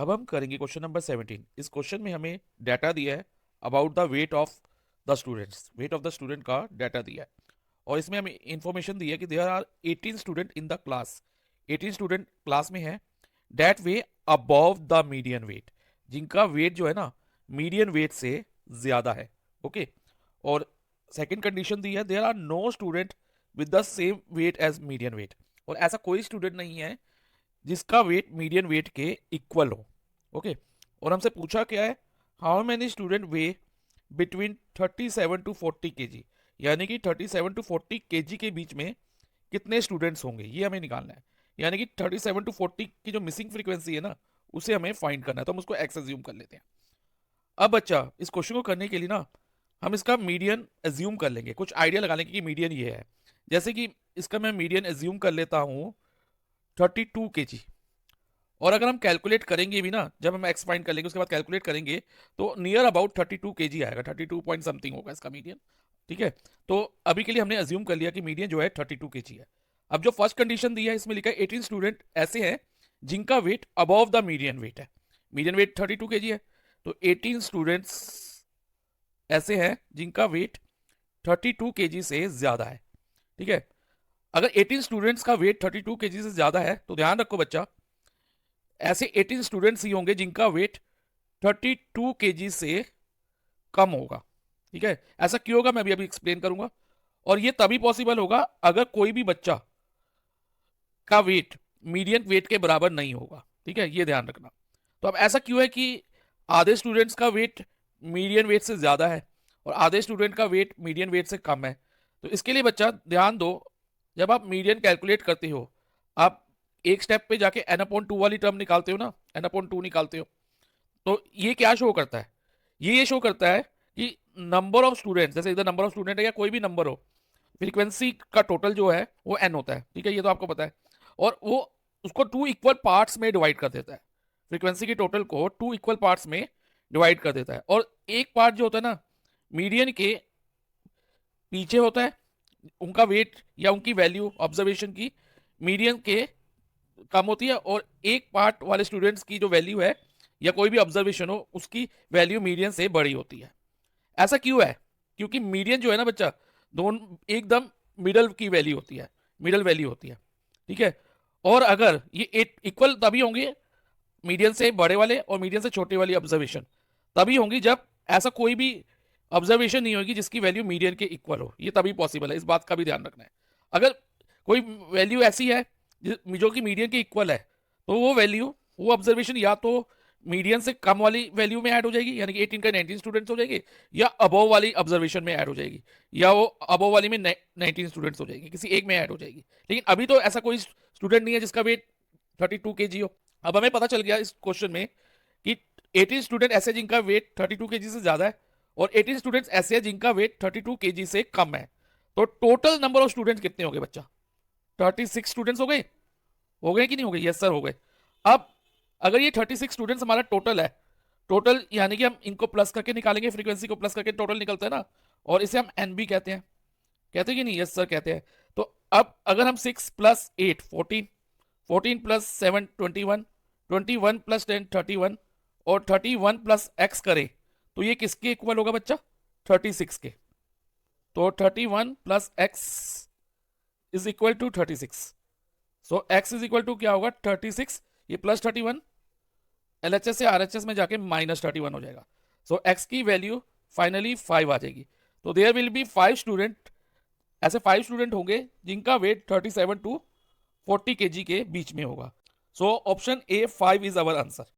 अब हम करेंगे क्वेश्चन नंबर 17। इस क्वेश्चन में हमें डाटा दिया है about the weight of the students. Weight of the student का डाटा दिया है और इसमें हमें इंफॉर्मेशन दी है कि there are 18 student in the class. 18 student class में है that weigh above the median weight, जिनका वेट जो है ना मीडियन वेट से ज्यादा है। ओके। और सेकंड कंडीशन दी है there are no student with the same weight as median weight, और ऐसा कोई स्टूडेंट नहीं है जिसका वेट मीडियन वेट के इक्वल हो। ओके। और हमसे पूछा क्या है, how many student weigh between 37 to 40 KG, यानी कि 37 टू 40 केजी के बीच में कितने स्टूडेंट्स होंगे, ये हमें निकालना है। यानी कि 37 टू 40 की जो मिसिंग फ्रीक्वेंसी है ना, उसे हमें फाइंड करना है, तो हम उसको एक्स एज्यूम कर लेते हैं। अब बच्चा इस क्वेश्चन को करने के लिए ना हम इसका मीडियन एज्यूम कर लेंगे, कुछ आइडिया लगा लेंगे कि मीडियन ये है। जैसे कि इसका मैं मीडियन एज्यूम कर लेता हूँ 32 केजी। और अगर हम कैलकुलेट करेंगे भी ना, जब हम एक्स फाइंड कर लेंगे उसके बाद कैलकुलेट करेंगे तो नियर अबाउट 32 केजी आएगा, 32 पॉइंट समथिंग होगा इसका मीडियन। ठीक है। तो अभी के लिए हमने अज्यूम कर लिया कि मीडियन जो है 32 केजी है। अब जो फर्स्ट कंडीशन दी है इसमें लिखा है 18 स्टूडेंट ऐसे हैं जिनका weight above the median weight है। मीडियन वेट 32 केजी है, तो 18 स्टूडेंट्स ऐसे हैं जिनका वेट 32 केजी से ज्यादा है। ठीक है। अगर 18 स्टूडेंट्स का वेट 32 केजी से ज्यादा है तो ध्यान रखो बच्चा, ऐसे 18 स्टूडेंट्स ही होंगे जिनका वेट 32 केजी से कम होगा। ठीक है। ऐसा क्यों होगा मैं भी अभी एक्सप्लेन करूंगा। और ये तभी पॉसिबल होगा अगर कोई भी बच्चा का वेट मीडियन वेट के बराबर नहीं होगा। ठीक है, ये ध्यान रखना। तो अब ऐसा क्यों है कि आधे स्टूडेंट्स का वेट मीडियन वेट से ज्यादा है और आधे स्टूडेंट का वेट मीडियन वेट से कम है। तो इसके लिए बच्चा ध्यान दो, जब आप मीडियन कैलकुलेट करते हो आप एक स्टेप पे जाके एन अपॉन टू वाली टर्म निकालते हो ना, एन अपॉन टू निकालते हो, तो ये क्या शो करता है, ये शो करता है कि नंबर ऑफ स्टूडेंट, जैसे इधर नंबर ऑफ स्टूडेंट है या कोई भी नंबर हो, फ्रीक्वेंसी का टोटल जो है वो एन होता है। ठीक है, ये तो आपको पता है। और वो उसको टू इक्वल पार्ट्स में डिवाइड कर देता है, फ्रीक्वेंसी के टोटल को टू इक्वल पार्ट्स में डिवाइड कर देता है। और एक पार्ट जो होता है ना मीडियन के पीछे होता है, उनका वेट या उनकी वैल्यू ऑब्जर्वेशन की मीडियन के कम होती है, और एक पार्ट वाले स्टूडेंट्स की जो वैल्यू है या कोई भी ऑब्जर्वेशन हो उसकी वैल्यू मीडियन से बड़ी होती है। ऐसा क्यों है, क्योंकि मीडियन जो है ना बच्चा दोनों एकदम मिडल की वैल्यू होती है, मिडल वैल्यू होती है। ठीक है। और अगर ये इक्वल तभी होंगे, मीडियन से बड़े वाले और मीडियन से छोटे वाली ऑब्जर्वेशन तभी होंगी जब ऐसा कोई भी ऑब्जर्वेशन नहीं होगी जिसकी वैल्यू मीडियन के इक्वल हो। ये तभी पॉसिबल है, इस बात का भी ध्यान रखना है। अगर कोई वैल्यू ऐसी है जो कि मीडियन के इक्वल है, तो वो वैल्यू, वो ऑब्जर्वेशन या तो मीडियन से कम वाली वैल्यू में ऐड हो जाएगी, यानी कि 18 का 19 स्टूडेंट्स हो जाएंगे, या अबव वाली ऑब्जर्वेशन में ऐड हो जाएगी, या वो अबव वाली में 19 स्टूडेंट्स हो जाएंगे, किसी एक में ऐड हो जाएगी। लेकिन अभी तो ऐसा कोई स्टूडेंट नहीं है जिसका वेट 32 केजी हो। अब हमें पता चल गया इस क्वेश्चन में कि 18 स्टूडेंट ऐसे जिनका वेट 32 केजी से ज्यादा है और 18 स्टूडेंट्स ऐसे हैं जिनका वेट 32 केजी से कम है। तो टोटल नंबर ऑफ स्टूडेंट्स कितने हो गए बच्चा, 36 स्टूडेंट्स हो गए। हो गए कि नहीं हो गए, यस सर हो गए। अब अगर ये 36 स्टूडेंट्स हमारा टोटल है, टोटल यानी कि हम इनको प्लस करके निकालेंगे, फ्रीक्वेंसी को प्लस करके टोटल निकलता है ना, और इसे हम एन बी कहते हैं, कहते हैं कि नहीं, यस सर कहते हैं। तो अब अगर हम 6 प्लस 8 14, 14 प्लस 7 21, 21 प्लस 10 31 और 31 प्लस एक्स करें तो ये किसके इक्वल होगा बच्चा, 36 के। तो 31 plus X is equal to 36। So X is equal to क्या होगा 36, ये प्लस 31 एलएचएस से आरएचएस में जाके माइनस 31 हो जाएगा। सो एक्स की वैल्यू फाइनली 5 आ जाएगी। तो देयर विल बी 5 स्टूडेंट, ऐसे 5 स्टूडेंट होंगे जिनका वेट 37 टू 40 केजी के बीच में होगा। So option A 5 is our answer.